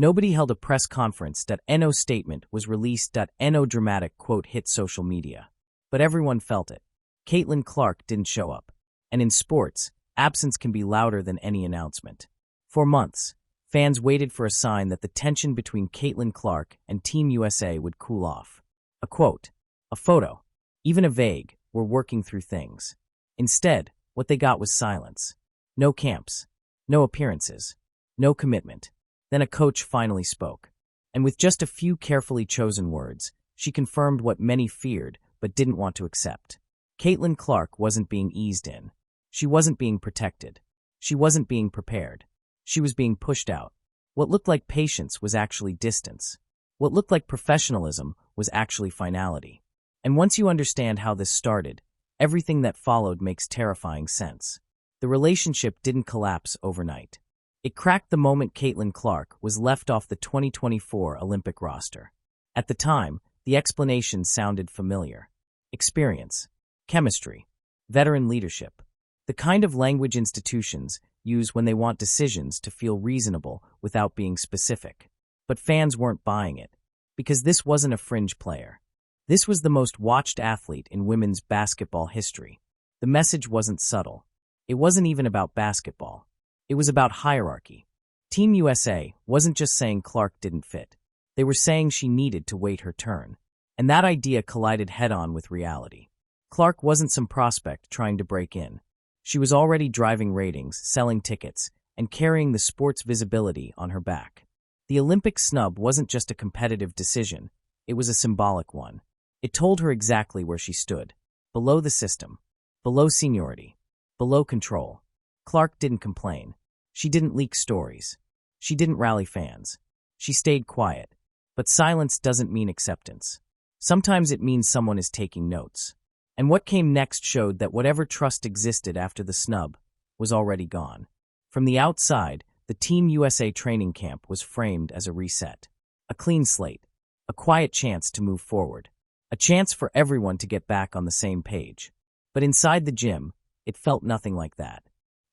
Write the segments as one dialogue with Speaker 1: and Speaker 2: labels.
Speaker 1: Nobody held a press conference. No statement was released. No dramatic quote hit social media. But everyone felt it. Caitlin Clark didn't show up. And in sports, absence can be louder than any announcement. For months, fans waited for a sign that the tension between Caitlin Clark and Team USA would cool off. A quote, a photo, even a vague, "we're working through things." Instead, what they got was silence. No camps, no appearances, no commitment. Then a coach finally spoke. And with just a few carefully chosen words, she confirmed what many feared but didn't want to accept. Caitlin Clark wasn't being eased in. She wasn't being protected. She wasn't being prepared. She was being pushed out. What looked like patience was actually distance. What looked like professionalism was actually finality. And once you understand how this started, everything that followed makes terrifying sense. The relationship didn't collapse overnight. It cracked the moment Caitlin Clark was left off the 2024 Olympic roster. At the time, the explanation sounded familiar. Experience, chemistry, veteran leadership. The kind of language institutions use when they want decisions to feel reasonable without being specific. But fans weren't buying it, because this wasn't a fringe player. This was the most watched athlete in women's basketball history. The message wasn't subtle. It wasn't even about basketball. It was about hierarchy. Team USA wasn't just saying Clark didn't fit. They were saying she needed to wait her turn. And that idea collided head-on with reality. Clark wasn't some prospect trying to break in. She was already driving ratings, selling tickets, and carrying the sport's visibility on her back. The Olympic snub wasn't just a competitive decision. It was a symbolic one. It told her exactly where she stood. Below the system. Below seniority. Below control. Clark didn't complain. She didn't leak stories. She didn't rally fans. She stayed quiet. But silence doesn't mean acceptance. Sometimes it means someone is taking notes. And what came next showed that whatever trust existed after the snub was already gone. From the outside, the Team USA training camp was framed as a reset. A clean slate. A quiet chance to move forward. A chance for everyone to get back on the same page. But inside the gym, it felt nothing like that.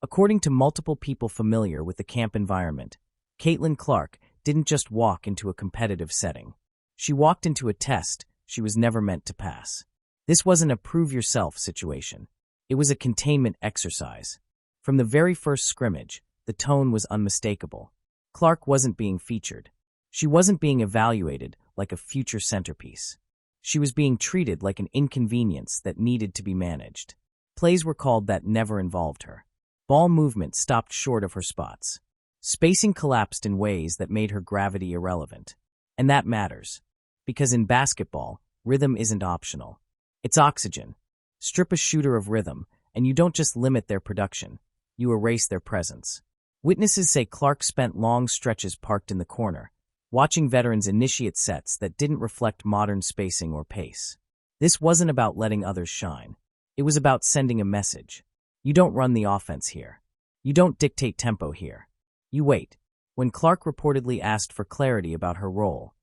Speaker 1: According to multiple people familiar with the camp environment, Caitlin Clark didn't just walk into a competitive setting. She walked into a test she was never meant to pass. This wasn't a prove-yourself situation. It was a containment exercise. From the very first scrimmage, the tone was unmistakable. Clark wasn't being featured. She wasn't being evaluated like a future centerpiece. She was being treated like an inconvenience that needed to be managed. Plays were called that never involved her. Ball movement stopped short of her spots. Spacing collapsed in ways that made her gravity irrelevant. And that matters. Because in basketball, rhythm isn't optional. It's oxygen. Strip a shooter of rhythm, and you don't just limit their production. You erase their presence. Witnesses say Clark spent long stretches parked in the corner, watching veterans initiate sets that didn't reflect modern spacing or pace. This wasn't about letting others shine. It was about sending a message. You don't run the offense here. You don't dictate tempo here. You wait. When Clark reportedly asked for clarity about her role,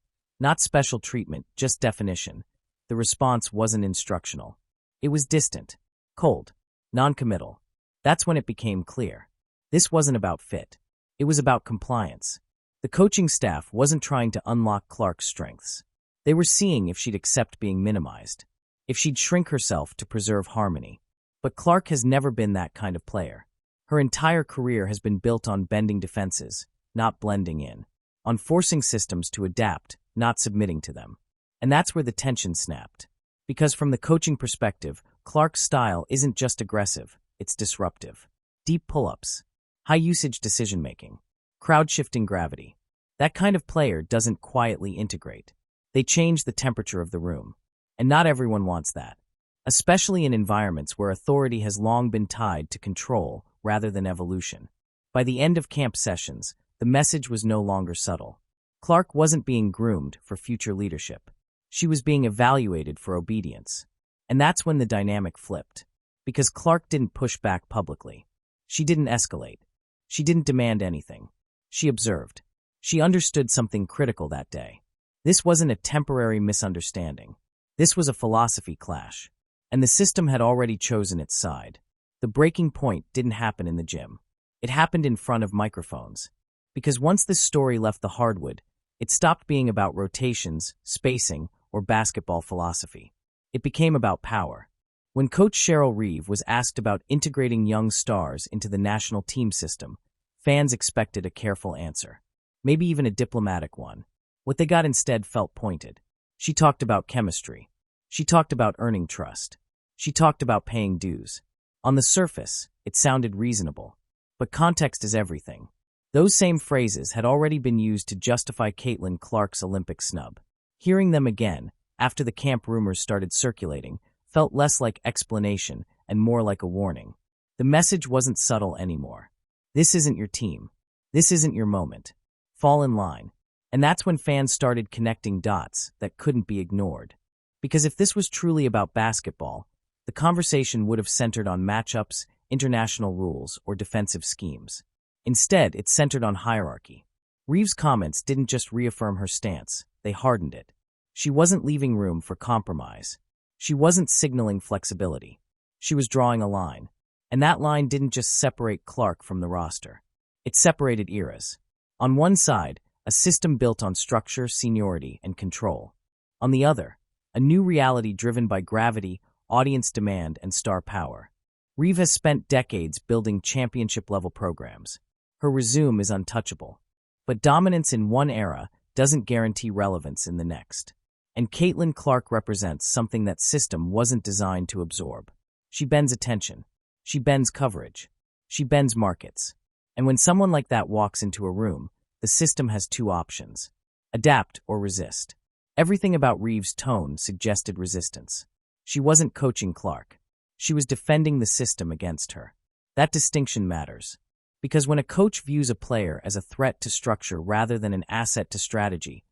Speaker 1: not special treatment, just definition, the response wasn't instructional. It was distant, cold, non-committal. That's when it became clear. This wasn't about fit. It was about compliance. The coaching staff wasn't trying to unlock Clark's strengths. They were seeing if she'd accept being minimized, if she'd shrink herself to preserve harmony. But Clark has never been that kind of player. Her entire career has been built on bending defenses, not blending in, on forcing systems to adapt, not submitting to them. And that's where the tension snapped. Because from the coaching perspective, Clark's style isn't just aggressive, it's disruptive. Deep pull-ups, high-usage decision-making, crowd-shifting gravity. That kind of player doesn't quietly integrate. They change the temperature of the room. And not everyone wants that, especially in environments where authority has long been tied to control rather than evolution. By the end of camp sessions, the message was no longer subtle. Clark wasn't being groomed for future leadership. She was being evaluated for obedience. And that's when the dynamic flipped. Because Clark didn't push back publicly. She didn't escalate. She didn't demand anything. She observed. She understood something critical that day. This wasn't a temporary misunderstanding. This was a philosophy clash. And the system had already chosen its side. The breaking point didn't happen in the gym. It happened in front of microphones. Because once this story left the hardwood, it stopped being about rotations, spacing, or basketball philosophy. It became about power. When Coach Cheryl Reeve was asked about integrating young stars into the national team system, fans expected a careful answer, maybe even a diplomatic one. What they got instead felt pointed. She talked about chemistry. She talked about earning trust. She talked about paying dues. On the surface, it sounded reasonable. But context is everything. Those same phrases had already been used to justify Caitlin Clark's Olympic snub. Hearing them again, after the camp rumors started circulating, felt less like explanation and more like a warning. The message wasn't subtle anymore. This isn't your team. This isn't your moment. Fall in line. And that's when fans started connecting dots that couldn't be ignored. Because if this was truly about basketball, the conversation would have centered on matchups, international rules, or defensive schemes. Instead, it centered on hierarchy. Reeves' comments didn't just reaffirm her stance, they hardened it. She wasn't leaving room for compromise. She wasn't signaling flexibility. She was drawing a line. And that line didn't just separate Clark from the roster. It separated eras. On one side, a system built on structure, seniority, and control. On the other, a new reality driven by gravity, audience demand, and star power. Reeve has spent decades building championship-level programs. Her resume is untouchable. But dominance in one era doesn't guarantee relevance in the next. And Caitlin Clark represents something that system wasn't designed to absorb. She bends attention. She bends coverage. She bends markets. And when someone like that walks into a room, the system has two options: adapt or resist. Everything about Reeves' tone suggested resistance. She wasn't coaching Clark. She was defending the system against her. That distinction matters. Because when a coach views a player as a threat to structure rather than an asset to strategy,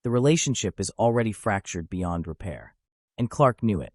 Speaker 1: the relationship is already fractured beyond repair. And Clark knew it.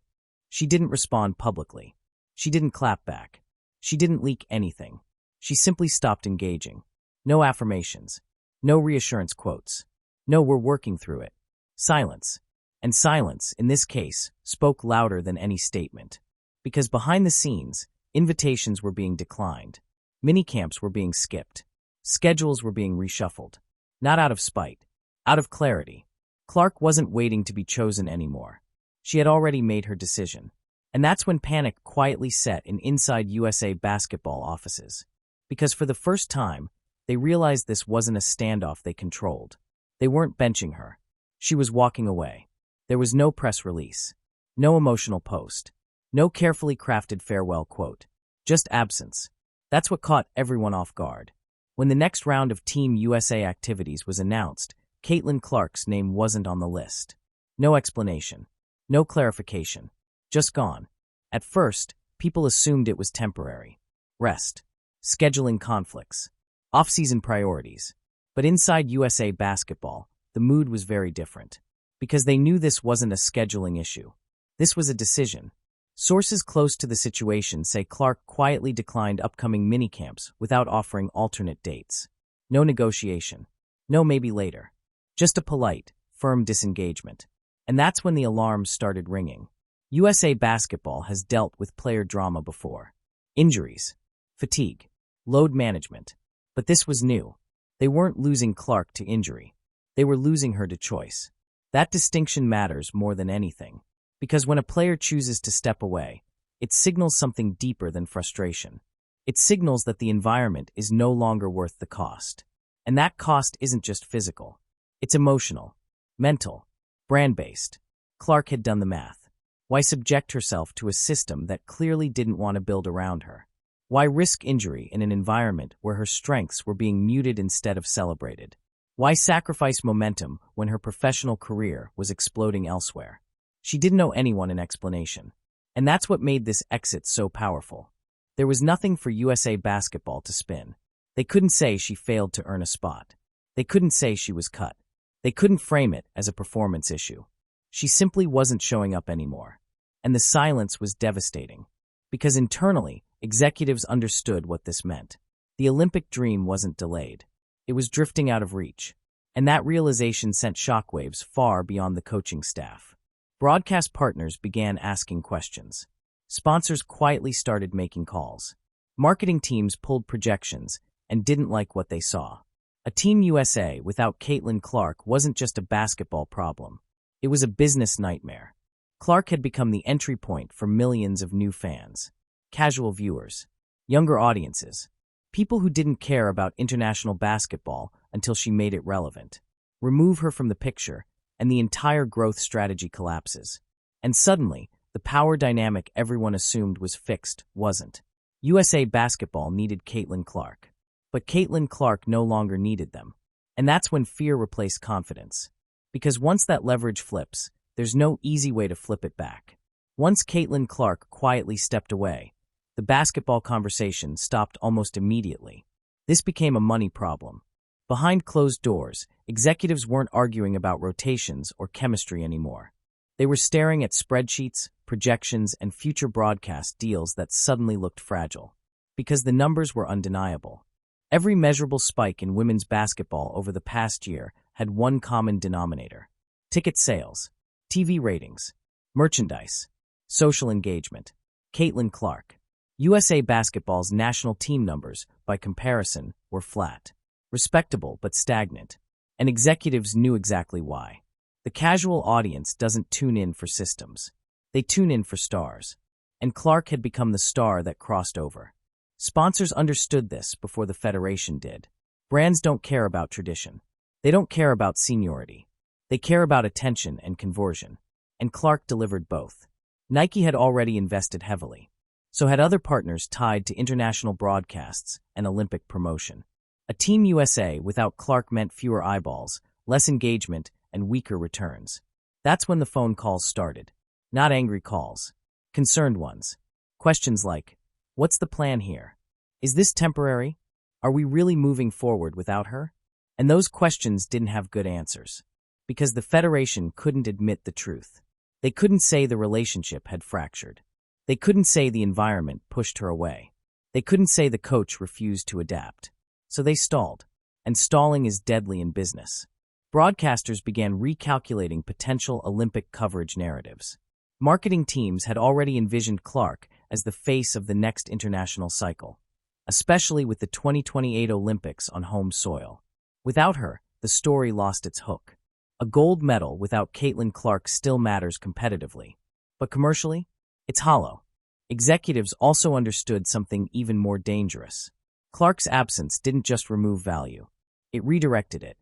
Speaker 1: She didn't respond publicly. She didn't clap back. She didn't leak anything. She simply stopped engaging. No affirmations. No reassurance quotes. No, we're working through it. Silence. And silence, in this case, spoke louder than any statement. Because behind the scenes, invitations were being declined. Minicamps were being skipped. Schedules were being reshuffled. Not out of spite. Out of clarity. Clark wasn't waiting to be chosen anymore. She had already made her decision. And that's when panic quietly set in inside USA basketball offices. Because for the first time, they realized this wasn't a standoff they controlled. They weren't benching her. She was walking away. There was no press release. No emotional post. No carefully crafted farewell quote. Just absence. That's what caught everyone off guard. When the next round of Team USA activities was announced, Caitlin Clark's name wasn't on the list. No explanation. No clarification. Just gone. At first, people assumed it was temporary. Rest. Scheduling conflicts. Off-season priorities. But inside USA basketball, the mood was very different. Because they knew this wasn't a scheduling issue. This was a decision. Sources close to the situation say Clark quietly declined upcoming minicamps without offering alternate dates. No negotiation. No maybe later. Just a polite, firm disengagement. And that's when the alarms started ringing. USA basketball has dealt with player drama before. Injuries. Fatigue. Load management. But this was new. They weren't losing Clark to injury. They were losing her to choice. That distinction matters more than anything. Because when a player chooses to step away, it signals something deeper than frustration. It signals that the environment is no longer worth the cost. And that cost isn't just physical. It's emotional, mental, brand-based. Clark had done the math. Why subject herself to a system that clearly didn't want to build around her? Why risk injury in an environment where her strengths were being muted instead of celebrated? Why sacrifice momentum when her professional career was exploding elsewhere? She didn't owe anyone an explanation. And that's what made this exit so powerful. There was nothing for USA basketball to spin. They couldn't say she failed to earn a spot. They couldn't say she was cut. They couldn't frame it as a performance issue. She simply wasn't showing up anymore. And the silence was devastating. Because internally, executives understood what this meant. The Olympic dream wasn't delayed. It was drifting out of reach. And that realization sent shockwaves far beyond the coaching staff. Broadcast partners began asking questions. Sponsors quietly started making calls. Marketing teams pulled projections and didn't like what they saw. A Team USA without Caitlin Clark wasn't just a basketball problem. It was a business nightmare. Clark had become the entry point for millions of new fans, casual viewers, younger audiences, people who didn't care about international basketball until she made it relevant. Remove her from the picture, and the entire growth strategy collapses. And suddenly, the power dynamic everyone assumed was fixed wasn't. USA basketball needed Caitlin Clark. But Caitlin Clark no longer needed them. And that's when fear replaced confidence. Because once that leverage flips, there's no easy way to flip it back. Once Caitlin Clark quietly stepped away, the basketball conversation stopped almost immediately. This became a money problem. Behind closed doors, executives weren't arguing about rotations or chemistry anymore. They were staring at spreadsheets, projections, and future broadcast deals that suddenly looked fragile. Because the numbers were undeniable. Every measurable spike in women's basketball over the past year had one common denominator: ticket sales, TV ratings, merchandise, social engagement. Caitlin Clark. USA basketball's national team numbers, by comparison, were flat. Respectable but stagnant. And executives knew exactly why. The casual audience doesn't tune in for systems. They tune in for stars. And Clark had become the star that crossed over. Sponsors understood this before the Federation did. Brands don't care about tradition. They don't care about seniority. They care about attention and conversion. And Clark delivered both. Nike had already invested heavily. So had other partners tied to international broadcasts and Olympic promotion. A Team USA without Clark meant fewer eyeballs, less engagement, and weaker returns. That's when the phone calls started. Not angry calls. Concerned ones. Questions like, what's the plan here? Is this temporary? Are we really moving forward without her? And those questions didn't have good answers. Because the Federation couldn't admit the truth. They couldn't say the relationship had fractured. They couldn't say the environment pushed her away. They couldn't say the coach refused to adapt. So they stalled. And stalling is deadly in business. Broadcasters began recalculating potential Olympic coverage narratives. Marketing teams had already envisioned Clark as the face of the next international cycle, especially with the 2028 Olympics on home soil. Without her, the story lost its hook. A gold medal without Caitlin Clark still matters competitively. But commercially, it's hollow. Executives also understood something even more dangerous. Clark's absence didn't just remove value. It redirected it.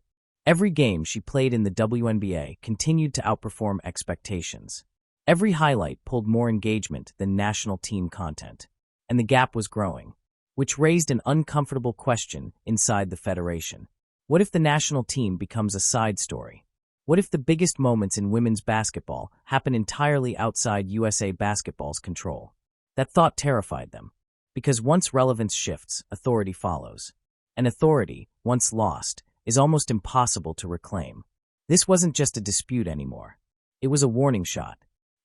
Speaker 1: Every game she played in the WNBA continued to outperform expectations. Every highlight pulled more engagement than national team content. And the gap was growing, which raised an uncomfortable question inside the Federation. What if the national team becomes a side story? What if the biggest moments in women's basketball happen entirely outside USA basketball's control? That thought terrified them. Because once relevance shifts, authority follows. And authority, once lost, is almost impossible to reclaim. This wasn't just a dispute anymore. It was a warning shot.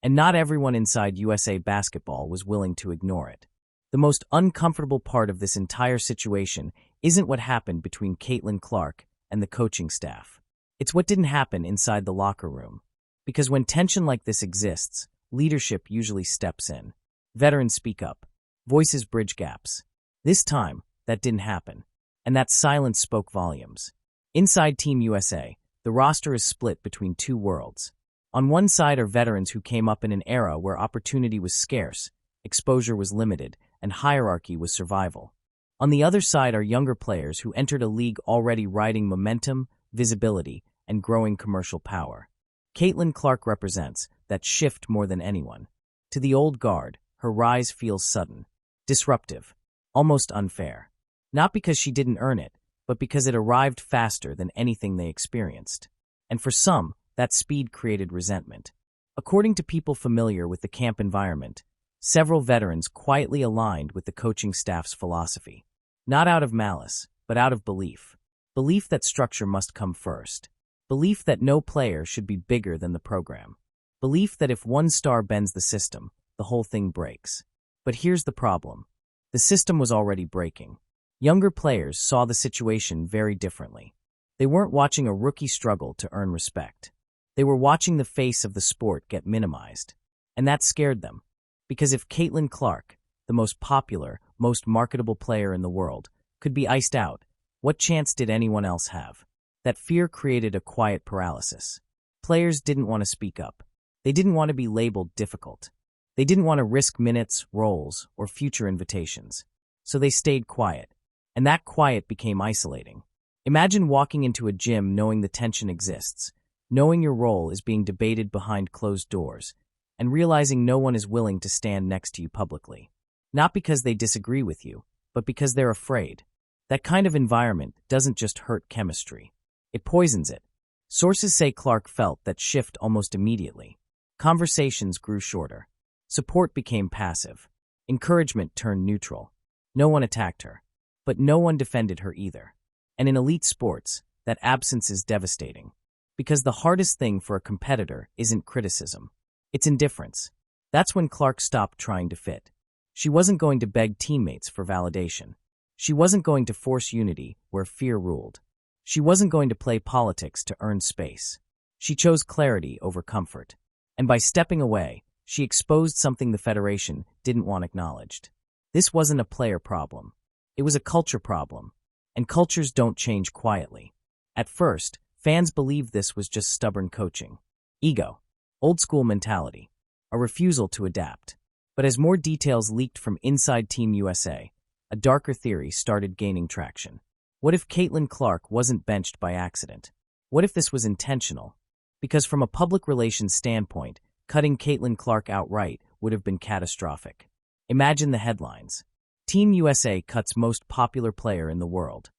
Speaker 1: And not everyone inside USA basketball was willing to ignore it. The most uncomfortable part of this entire situation isn't what happened between Caitlin Clark and the coaching staff. It's what didn't happen inside the locker room. Because when tension like this exists, leadership usually steps in. Veterans speak up. Voices bridge gaps. This time, that didn't happen. And that silence spoke volumes. Inside Team USA, the roster is split between two worlds. On one side are veterans who came up in an era where opportunity was scarce, exposure was limited, and hierarchy was survival. On the other side are younger players who entered a league already riding momentum, visibility, and growing commercial power. Caitlin Clark represents that shift more than anyone. To the old guard, her rise feels sudden, disruptive, almost unfair. Not because she didn't earn it, but because it arrived faster than anything they experienced. And for some, that speed created resentment. According to people familiar with the camp environment, several veterans quietly aligned with the coaching staff's philosophy. Not out of malice, but out of belief. Belief that structure must come first. Belief that no player should be bigger than the program. Belief that if one star bends the system, the whole thing breaks. But here's the problem. The system was already breaking. Younger players saw the situation very differently. They weren't watching a rookie struggle to earn respect. They were watching the face of the sport get minimized. And that scared them. Because if Caitlin Clark, the most popular, most marketable player in the world, could be iced out, What chance did anyone else have? That fear created a quiet paralysis. Players didn't want to speak up. They didn't want to be labeled difficult. They didn't want to risk minutes, roles, or future invitations. So they stayed quiet. And that quiet became isolating. Imagine walking into a gym knowing the tension exists, knowing your role is being debated behind closed doors, and realizing no one is willing to stand next to you publicly. Not because they disagree with you, but because they're afraid. That kind of environment doesn't just hurt chemistry. It poisons it. Sources say Clark felt that shift almost immediately. Conversations grew shorter. Support became passive. Encouragement turned neutral. No one attacked her. But no one defended her either. And in elite sports, that absence is devastating. Because the hardest thing for a competitor isn't criticism. It's indifference. That's when Clark stopped trying to fit. She wasn't going to beg teammates for validation. She wasn't going to force unity where fear ruled. She wasn't going to play politics to earn space. She chose clarity over comfort. And by stepping away, she exposed something the Federation didn't want acknowledged. This wasn't a player problem. It was a culture problem. And cultures don't change quietly. At first, fans believed this was just stubborn coaching. Ego. Old-school mentality. A refusal to adapt. But as more details leaked from inside Team USA, a darker theory started gaining traction. What if Caitlin Clark wasn't benched by accident? What if this was intentional? Because from a public relations standpoint, cutting Caitlin Clark outright would have been catastrophic. Imagine the headlines. Team USA cuts most popular player in the world.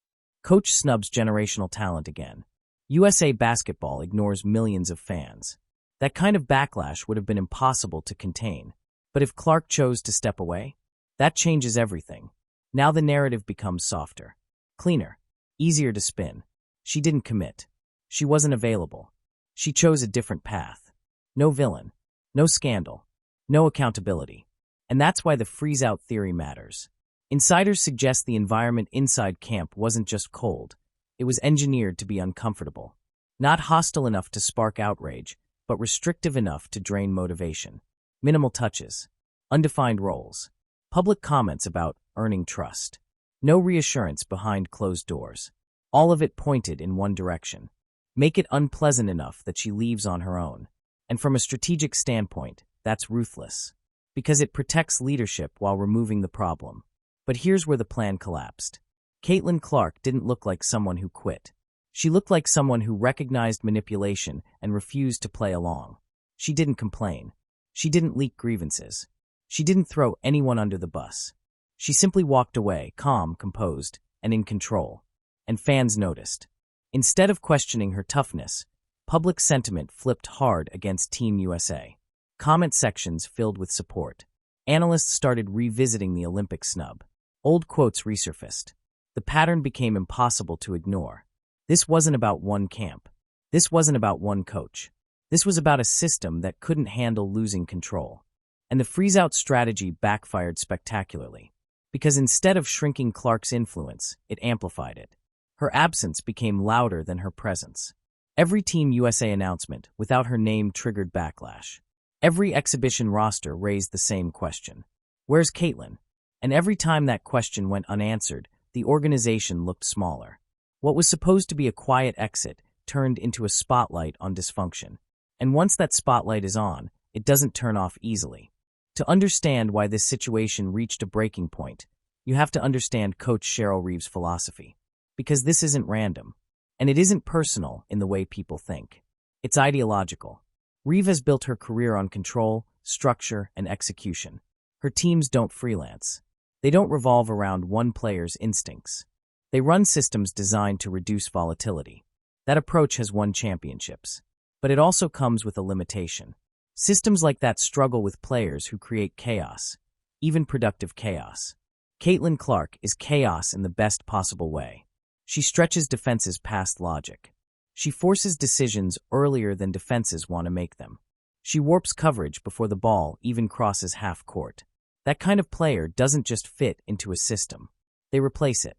Speaker 1: Coach snubs generational talent again. USA basketball ignores millions of fans. That kind of backlash would have been impossible to contain. But if Clark chose to step away, that changes everything. Now the narrative becomes softer, cleaner, easier to spin. She didn't commit. She wasn't available. She chose a different path. No villain, no scandal, no accountability. And that's why the freeze-out theory matters. Insiders suggest the environment inside camp wasn't just cold. It was engineered to be uncomfortable. Not hostile enough to spark outrage, but restrictive enough to drain motivation. Minimal touches, undefined roles, public comments about earning trust. No reassurance behind closed doors. All of it pointed in one direction. Make it unpleasant enough that she leaves on her own. And from a strategic standpoint, that's ruthless. Because it protects leadership while removing the problem. But here's where the plan collapsed. Caitlin Clark didn't look like someone who quit. She looked like someone who recognized manipulation and refused to play along. She didn't complain. She didn't leak grievances. She didn't throw anyone under the bus. She simply walked away, calm, composed, and in control. And fans noticed. Instead of questioning her toughness, public sentiment flipped hard against Team USA. Comment sections filled with support. Analysts started revisiting the Olympic snub. Old quotes resurfaced. The pattern became impossible to ignore. This wasn't about one camp. This wasn't about one coach. This was about a system that couldn't handle losing control. And the freeze-out strategy backfired spectacularly. Because instead of shrinking Clark's influence, it amplified it. Her absence became louder than her presence. Every Team USA announcement without her name triggered backlash. Every exhibition roster raised the same question. Where's Caitlin? And every time that question went unanswered, the organization looked smaller. What was supposed to be a quiet exit turned into a spotlight on dysfunction. And once that spotlight is on, it doesn't turn off easily. To understand why this situation reached a breaking point, you have to understand Coach Cheryl Reeves' philosophy. Because this isn't random. And it isn't personal in the way people think. It's ideological. Reeve has built her career on control, structure, and execution. Her teams don't freelance. They don't revolve around one player's instincts. They run systems designed to reduce volatility. That approach has won championships. But it also comes with a limitation. Systems like that struggle with players who create chaos, even productive chaos. Caitlin Clark is chaos in the best possible way. She stretches defenses past logic. She forces decisions earlier than defenses want to make them. She warps coverage before the ball even crosses half court. That kind of player doesn't just fit into a system. They replace it.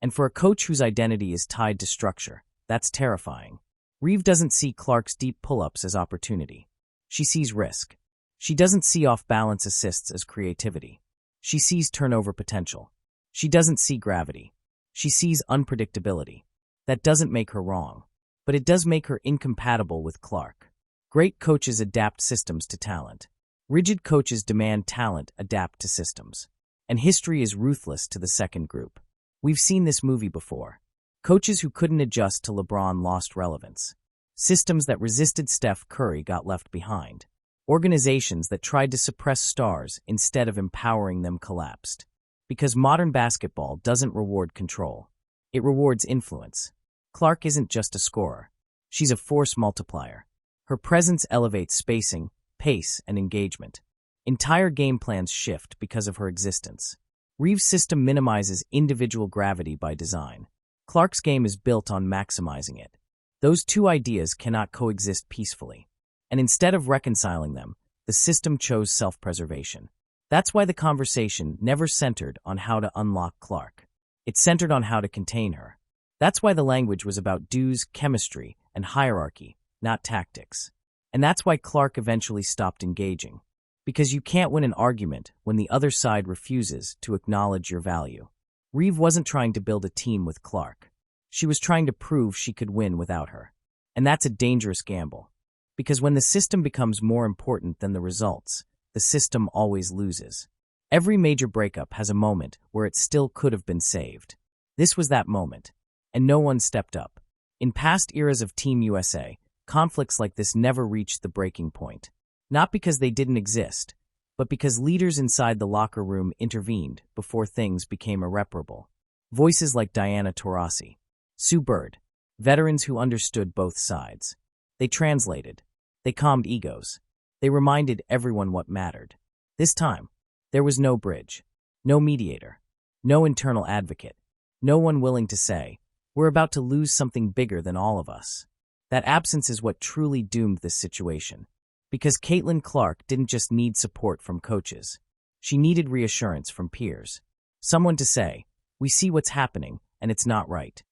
Speaker 1: And for a coach whose identity is tied to structure, that's terrifying. Reeve doesn't see Clark's deep pull-ups as opportunity. She sees risk. She doesn't see off-balance assists as creativity. She sees turnover potential. She doesn't see gravity. She sees unpredictability. That doesn't make her wrong, but it does make her incompatible with Clark. Great coaches adapt systems to talent. Rigid coaches demand talent adapt to systems. And history is ruthless to the second group. We've seen this movie before. Coaches who couldn't adjust to LeBron lost relevance. Systems that resisted Steph Curry got left behind. Organizations that tried to suppress stars instead of empowering them collapsed. Because modern basketball doesn't reward control. It rewards influence. Clark isn't just a scorer. She's a force multiplier. Her presence elevates spacing, pace, and engagement. Entire game plans shift because of her existence. Reeves' system minimizes individual gravity by design. Clark's game is built on maximizing it. Those two ideas cannot coexist peacefully. And instead of reconciling them, the system chose self-preservation. That's why the conversation never centered on how to unlock Clark. It centered on how to contain her. That's why the language was about dues, chemistry, and hierarchy, not tactics. And that's why Clark eventually stopped engaging. Because you can't win an argument when the other side refuses to acknowledge your value. Reeve wasn't trying to build a team with Clark. She was trying to prove she could win without her. And that's a dangerous gamble. Because when the system becomes more important than the results, the system always loses. Every major breakup has a moment where it still could have been saved. This was that moment. And no one stepped up. In past eras of Team USA, conflicts like this never reached the breaking point. Not because they didn't exist, but because leaders inside the locker room intervened before things became irreparable. Voices like Diana Taurasi, Sue Bird, veterans who understood both sides. They translated. They calmed egos. They reminded everyone what mattered. This time, there was no bridge, no mediator, no internal advocate, no one willing to say, we're about to lose something bigger than all of us. That absence is what truly doomed this situation. Because Caitlin Clark didn't just need support from coaches. She needed reassurance from peers. Someone to say, we see what's happening, and it's not right.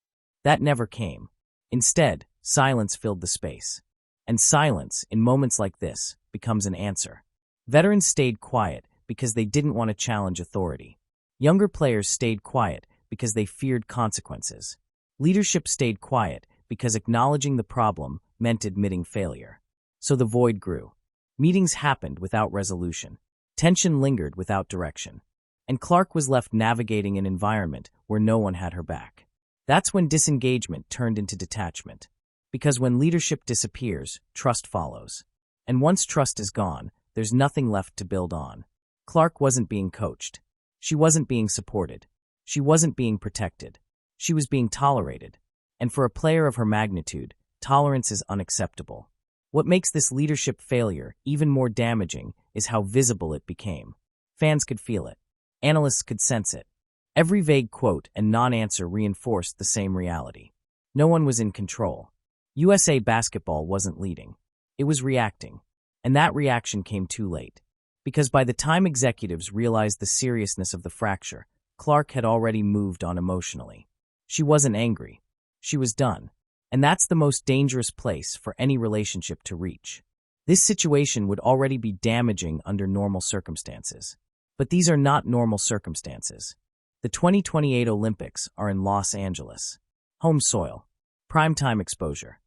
Speaker 1: That never came. Instead, silence filled the space. And silence, in moments like this, becomes an answer. Veterans stayed quiet because they didn't want to challenge authority. Younger players stayed quiet because they feared consequences. Leadership stayed quiet because acknowledging the problem meant admitting failure. So the void grew. Meetings happened without resolution. Tension lingered without direction. And Clark was left navigating an environment where no one had her back. That's when disengagement turned into detachment. Because when leadership disappears, trust follows. And once trust is gone, there's nothing left to build on. Clark wasn't being coached. She wasn't being supported. She wasn't being protected. She was being tolerated. And for a player of her magnitude, tolerance is unacceptable. What makes this leadership failure even more damaging is how visible it became. Fans could feel it. Analysts could sense it. Every vague quote and non-answer reinforced the same reality. No one was in control. USA basketball wasn't leading. It was reacting. And that reaction came too late. Because by the time executives realized the seriousness of the fracture, Clark had already moved on emotionally. She wasn't angry. She was done. And that's the most dangerous place for any relationship to reach. This situation would already be damaging under normal circumstances. But these are not normal circumstances. The 2028 Olympics are in Los Angeles. Home soil. Primetime exposure.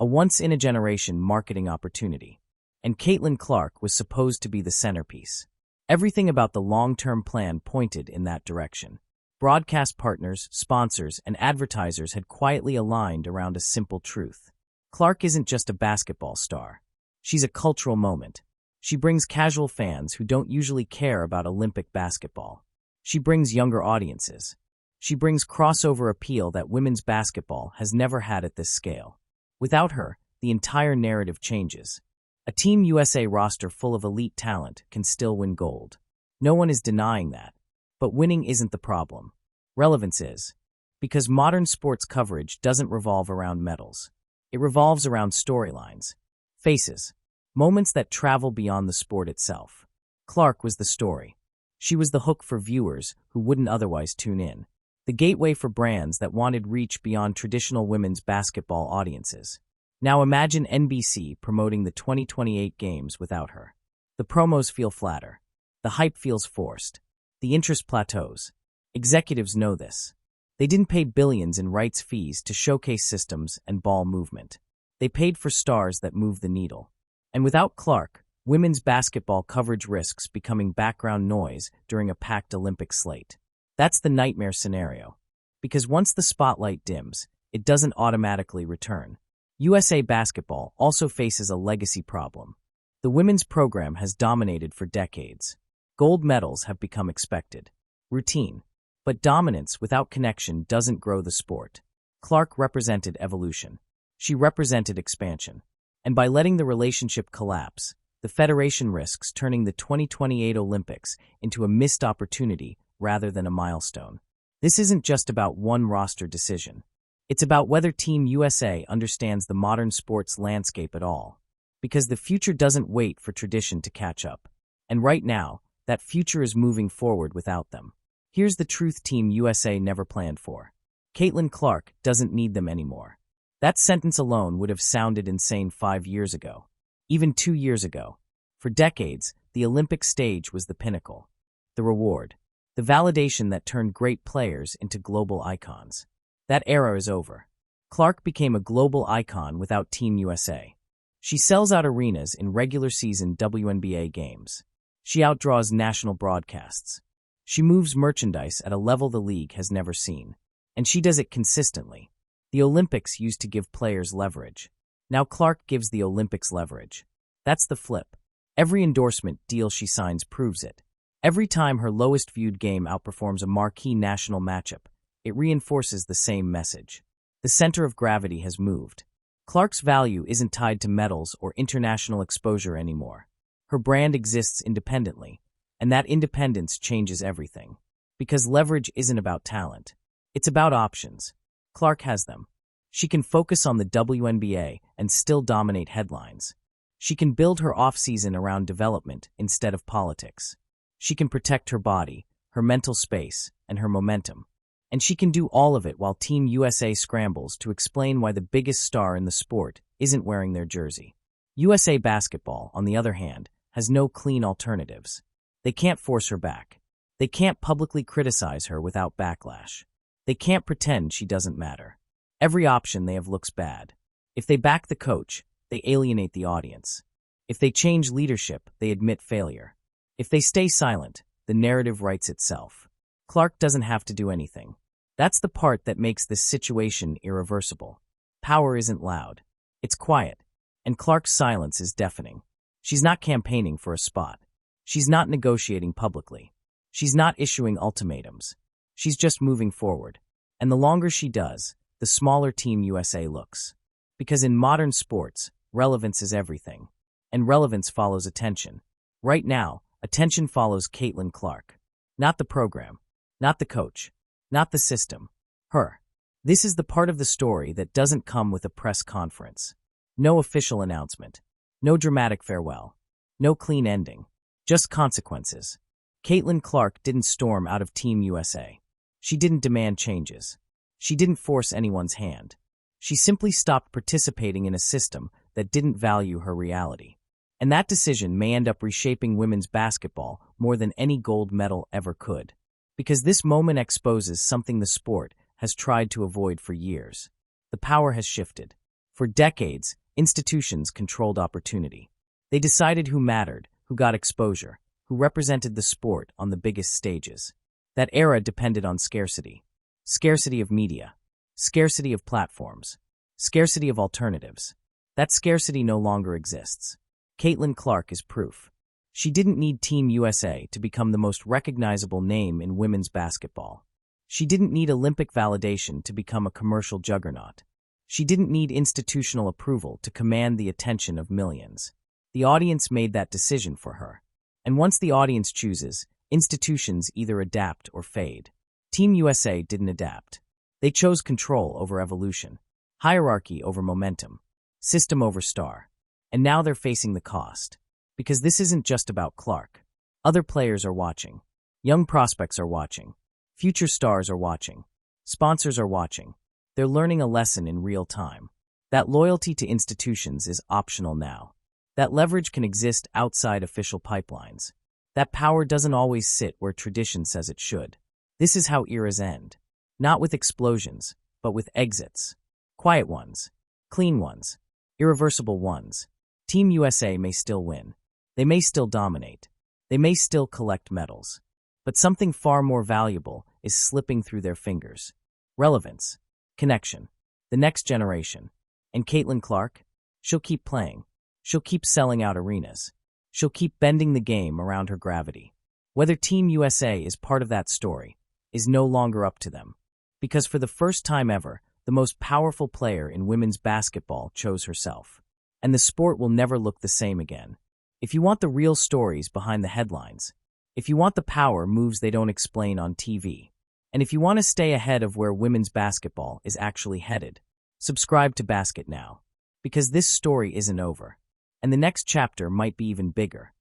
Speaker 1: A once-in-a-generation marketing opportunity. And Caitlin Clark was supposed to be the centerpiece. Everything about the long-term plan pointed in that direction. Broadcast partners, sponsors, and advertisers had quietly aligned around a simple truth. Clark isn't just a basketball star. She's a cultural moment. She brings casual fans who don't usually care about Olympic basketball. She brings younger audiences. She brings crossover appeal that women's basketball has never had at this scale. Without her, the entire narrative changes. A Team USA roster full of elite talent can still win gold. No one is denying that. But winning isn't the problem. Relevance is. Because modern sports coverage doesn't revolve around medals. It revolves around storylines. Faces. Moments that travel beyond the sport itself. Clark was the story. She was the hook for viewers who wouldn't otherwise tune in. The gateway for brands that wanted reach beyond traditional women's basketball audiences. Now imagine NBC promoting the 2028 games without her. The promos feel flatter. The hype feels forced. The interest plateaus. Executives know this. They didn't pay billions in rights fees to showcase systems and ball movement. They paid for stars that move the needle. And without Clark, women's basketball coverage risks becoming background noise during a packed Olympic slate. That's the nightmare scenario. Because once the spotlight dims, it doesn't automatically return. USA Basketball also faces a legacy problem. The women's program has dominated for decades. Gold medals have become expected. Routine. But dominance without connection doesn't grow the sport. Clark represented evolution. She represented expansion. And by letting the relationship collapse, the federation risks turning the 2028 Olympics into a missed opportunity rather than a milestone. This isn't just about one roster decision. It's about whether Team USA understands the modern sports landscape at all. Because the future doesn't wait for tradition to catch up. And right now, that future is moving forward without them. Here's the truth Team USA never planned for. Caitlin Clark doesn't need them anymore. That sentence alone would have sounded insane 5 years ago. Even 2 years ago. For decades, the Olympic stage was the pinnacle. The reward. The validation that turned great players into global icons. That era is over. Clark became a global icon without Team USA. She sells out arenas in regular season WNBA games. She outdraws national broadcasts. She moves merchandise at a level the league has never seen. And she does it consistently. The Olympics used to give players leverage. Now Clark gives the Olympics leverage. That's the flip. Every endorsement deal she signs proves it. Every time her lowest viewed game outperforms a marquee national matchup, it reinforces the same message. The center of gravity has moved. Clark's value isn't tied to medals or international exposure anymore. Her brand exists independently, and that independence changes everything. Because leverage isn't about talent. It's about options. Clark has them. She can focus on the WNBA and still dominate headlines. She can build her off-season around development instead of politics. She can protect her body, her mental space, and her momentum. And she can do all of it while Team USA scrambles to explain why the biggest star in the sport isn't wearing their jersey. USA Basketball, on the other hand, has no clean alternatives. They can't force her back. They can't publicly criticize her without backlash. They can't pretend she doesn't matter. Every option they have looks bad. If they back the coach, they alienate the audience. If they change leadership, they admit failure. If they stay silent, the narrative writes itself. Clark doesn't have to do anything. That's the part that makes this situation irreversible. Power isn't loud. It's quiet. And Clark's silence is deafening. She's not campaigning for a spot. She's not negotiating publicly. She's not issuing ultimatums. She's just moving forward. And the longer she does, the smaller Team USA looks. Because in modern sports, relevance is everything. And relevance follows attention. Right now, attention follows Caitlin Clark. Not the program. Not the coach. Not the system. Her. This is the part of the story that doesn't come with a press conference. No official announcement. No dramatic farewell. No clean ending. Just consequences. Caitlin Clark didn't storm out of Team USA. She didn't demand changes. She didn't force anyone's hand. She simply stopped participating in a system that didn't value her reality. And that decision may end up reshaping women's basketball more than any gold medal ever could. Because this moment exposes something the sport has tried to avoid for years. The power has shifted. For decades, institutions controlled opportunity. They decided who mattered, who got exposure, who represented the sport on the biggest stages. That era depended on scarcity. Scarcity of media. Scarcity of platforms. Scarcity of alternatives. That scarcity no longer exists. Caitlin Clark is proof. She didn't need Team USA to become the most recognizable name in women's basketball. She didn't need Olympic validation to become a commercial juggernaut. She didn't need institutional approval to command the attention of millions. The audience made that decision for her. And once the audience chooses, institutions either adapt or fade. Team USA didn't adapt. They chose control over evolution, hierarchy over momentum, system over star. And now they're facing the cost. Because this isn't just about Clark. Other players are watching. Young prospects are watching. Future stars are watching. Sponsors are watching. They're learning a lesson in real time. That loyalty to institutions is optional now. That leverage can exist outside official pipelines. That power doesn't always sit where tradition says it should. This is how eras end. Not with explosions, but with exits. Quiet ones. Clean ones. Irreversible ones. Team USA may still win. They may still dominate. They may still collect medals. But something far more valuable is slipping through their fingers. Relevance. Connection. The next generation. And Caitlin Clark? She'll keep playing. She'll keep selling out arenas. She'll keep bending the game around her gravity. Whether Team USA is part of that story is no longer up to them. Because for the first time ever, the most powerful player in women's basketball chose herself. And the sport will never look the same again. If you want the real stories behind the headlines, if you want the power moves they don't explain on TV, and if you want to stay ahead of where women's basketball is actually headed, subscribe to Basket Now. Because this story isn't over. And the next chapter might be even bigger.